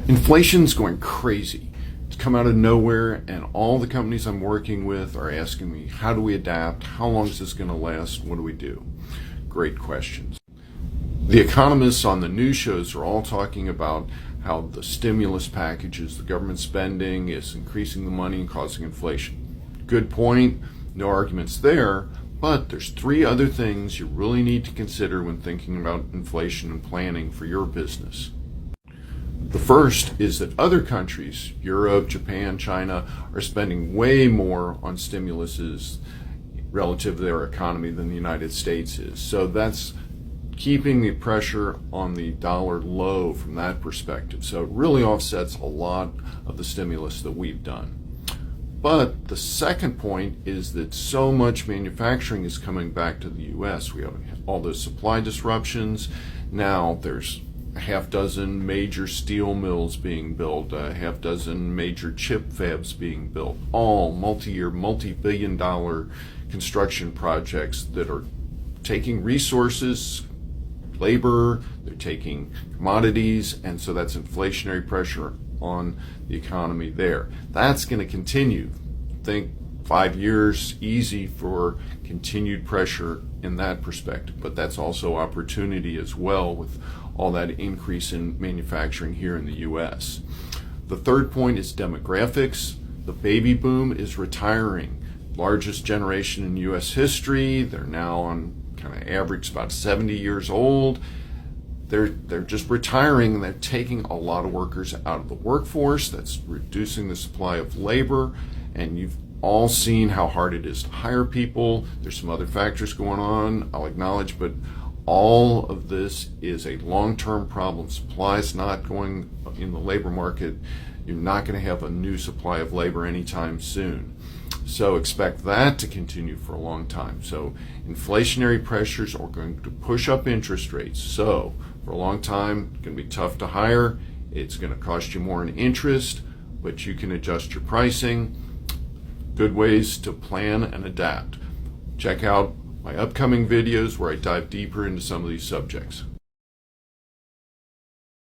Inflation's going crazy. It's come out of nowhere, and all the companies I'm working with are asking me, how do we adapt? How long is this going to last? What do we do? Great questions. The economists on the news shows are all talking about how the stimulus packages, the government spending is increasing the money and causing inflation. Good point, no arguments there, but there's three other things you really need to consider when thinking about inflation and planning for your business. The first is that other countries, Europe, Japan, China, are spending way more on stimuluses relative to their economy than the United States is. So that's keeping the pressure on the dollar low from that perspective. So it really offsets a lot of the stimulus that we've done. But the second point is that so much manufacturing is coming back to the U.S. We have all those supply disruptions. Now there's a half dozen major steel mills being built, a half dozen major chip fabs being built, all multi-year, multi-billion-dollar construction projects that are taking resources, labor, they're taking commodities, and so that's inflationary pressure on the economy there. That's going to continue. Think 5 years easy for continued pressure in that perspective, but that's also opportunity as well with all that increase in manufacturing here in the U.S. The third point is demographics. The baby boom is retiring. Largest generation in U.S. history. They're now on kind of average about 70 years old. They're just retiring, and they're taking a lot of workers out of the workforce. That's reducing the supply of labor, and you've all seen how hard it is to hire people. There's some other factors going on, I'll acknowledge, but all of this is a long-term problem. Supply is not going in the labor market. You're not going to have a new supply of labor anytime soon. So expect that to continue for a long time. So inflationary pressures are going to push up interest rates. So for a long time, it's going to be tough to hire. It's going to cost you more in interest, but you can adjust your pricing. Good ways to plan and adapt. Check out my upcoming videos where I dive deeper into some of these subjects.